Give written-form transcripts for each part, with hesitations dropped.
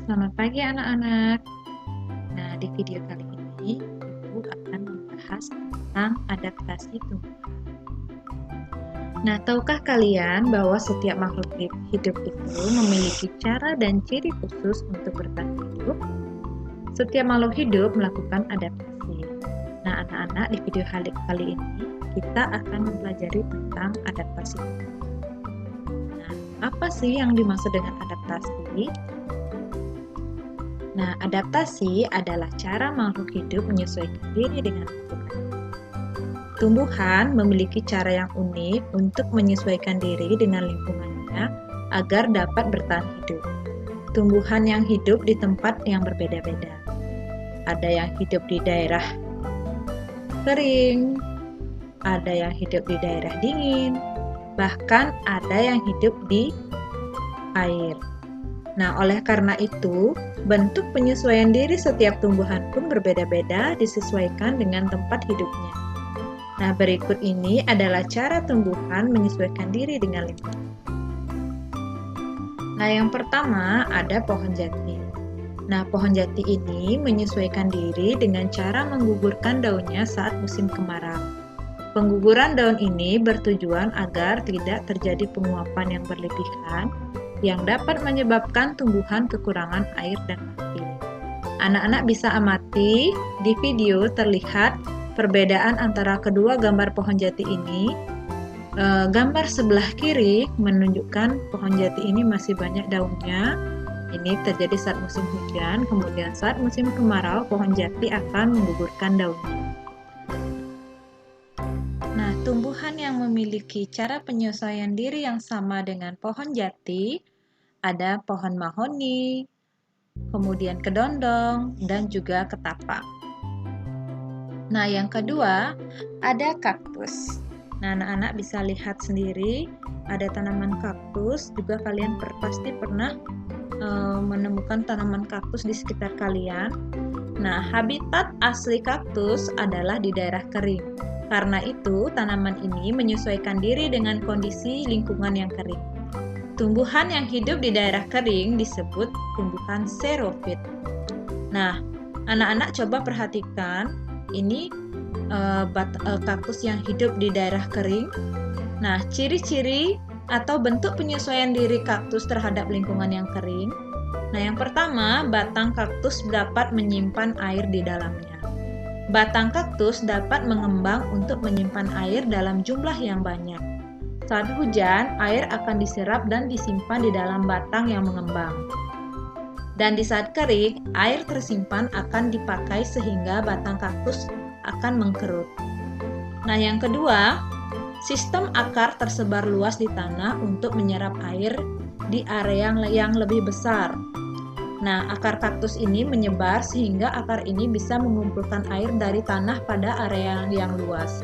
Selamat pagi anak-anak. Nah, di video kali ini Ibu akan membahas tentang adaptasi tumbuhan. Nah, tahukah kalian bahwa setiap makhluk hidup itu memiliki cara dan ciri khusus untuk bertahan hidup? Setiap makhluk hidup melakukan adaptasi. Nah, anak-anak, di video kali ini kita akan mempelajari tentang adaptasi. Nah, apa sih yang dimaksud dengan adaptasi? Nah, adaptasi adalah cara makhluk hidup menyesuaikan diri dengan lingkungan. Tumbuhan memiliki cara yang unik untuk menyesuaikan diri dengan lingkungannya agar dapat bertahan hidup. Tumbuhan yang hidup di tempat yang berbeda-beda. Ada yang hidup di daerah kering, ada yang hidup di daerah dingin, bahkan ada yang hidup di air. Nah, oleh karena itu, bentuk penyesuaian diri setiap tumbuhan pun berbeda-beda disesuaikan dengan tempat hidupnya. Nah, berikut ini adalah cara tumbuhan menyesuaikan diri dengan lingkungan. Nah, yang pertama ada pohon jati. Nah, pohon jati ini menyesuaikan diri dengan cara menggugurkan daunnya saat musim kemarau. Pengguguran daun ini bertujuan agar tidak terjadi penguapan yang berlebihan yang dapat menyebabkan tumbuhan kekurangan air dan mati. Anak-anak bisa amati di video terlihat perbedaan antara kedua gambar pohon jati ini. Gambar sebelah kiri menunjukkan pohon jati ini masih banyak daunnya. Ini terjadi saat musim hujan, kemudian saat musim kemarau pohon jati akan menggugurkan daunnya. Nah, tumbuhan yang memiliki cara penyesuaian diri yang sama dengan pohon jati ada pohon mahoni, kemudian kedondong, dan juga ketapang. Nah, yang kedua ada kaktus. Nah, anak-anak bisa lihat sendiri ada tanaman kaktus. Juga kalian pasti pernah menemukan tanaman kaktus di sekitar kalian. Nah, habitat asli kaktus adalah di daerah kering. Karena itu, tanaman ini menyesuaikan diri dengan kondisi lingkungan yang kering. Tumbuhan yang hidup di daerah kering disebut tumbuhan xerofit. Nah, anak-anak coba perhatikan ini kaktus yang hidup di daerah kering. Nah, ciri-ciri atau bentuk penyesuaian diri kaktus terhadap lingkungan yang kering. Nah, yang pertama, batang kaktus dapat menyimpan air di dalamnya. Batang kaktus dapat mengembang untuk menyimpan air dalam jumlah yang banyak. Saat hujan, air akan diserap dan disimpan di dalam batang yang mengembang. Dan di saat kering, air tersimpan akan dipakai sehingga batang kaktus akan mengkerut. Nah, yang kedua, sistem akar tersebar luas di tanah untuk menyerap air di area yang lebih besar. Nah, akar kaktus ini menyebar sehingga akar ini bisa mengumpulkan air dari tanah pada area yang luas.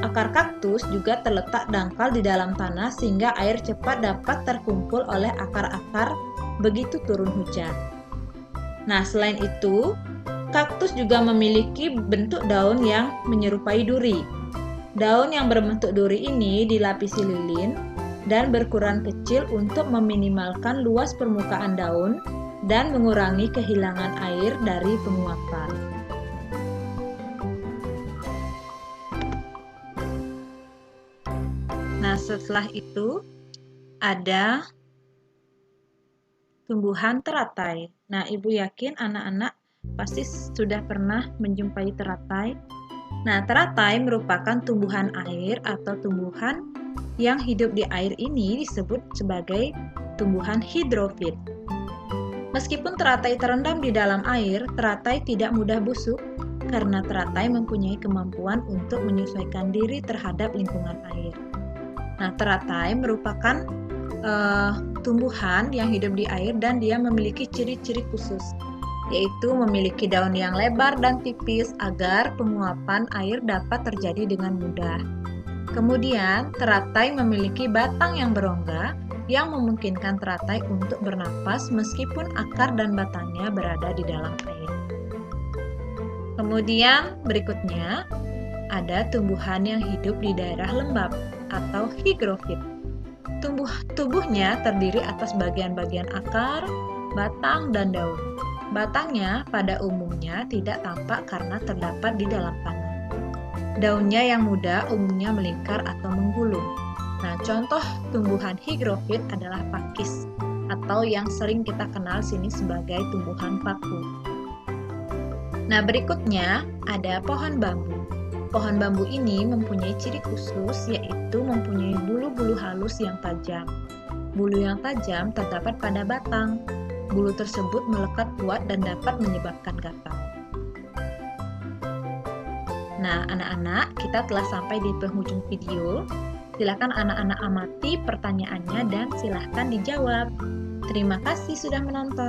Akar kaktus juga terletak dangkal di dalam tanah sehingga air cepat dapat terkumpul oleh akar-akar begitu turun hujan. Nah, selain itu, kaktus juga memiliki bentuk daun yang menyerupai duri. Daun yang berbentuk duri ini dilapisi lilin dan berukuran kecil untuk meminimalkan luas permukaan daun dan mengurangi kehilangan air dari penguapan. Nah, setelah itu ada tumbuhan teratai. Nah, Ibu yakin anak-anak pasti sudah pernah menjumpai teratai. Nah, teratai merupakan tumbuhan air atau tumbuhan yang hidup di air ini disebut sebagai tumbuhan hidrofit. Meskipun teratai terendam di dalam air, teratai tidak mudah busuk karena teratai mempunyai kemampuan untuk menyesuaikan diri terhadap lingkungan air. Nah, teratai merupakan tumbuhan yang hidup di air dan dia memiliki ciri-ciri khusus, yaitu memiliki daun yang lebar dan tipis agar penguapan air dapat terjadi dengan mudah. Kemudian, teratai memiliki batang yang berongga yang memungkinkan teratai untuk bernapas meskipun akar dan batangnya berada di dalam air. Kemudian, berikutnya ada tumbuhan yang hidup di daerah lembab atau hygrofit. Tubuhnya terdiri atas bagian-bagian akar, batang dan daun. Batangnya pada umumnya tidak tampak karena terdapat di dalam tanah. Daunnya yang muda umumnya melingkar atau menggulung. Nah, contoh tumbuhan higrofit adalah pakis atau yang sering kita kenal sini sebagai tumbuhan paku. Nah, berikutnya ada pohon bambu. Pohon bambu ini mempunyai ciri khusus, yaitu mempunyai bulu-bulu halus yang tajam. Bulu yang tajam terdapat pada batang. Bulu tersebut melekat kuat dan dapat menyebabkan gatal. Nah, anak-anak, kita telah sampai di penghujung video. Silakan anak-anak amati pertanyaannya dan silakan dijawab. Terima kasih sudah menonton.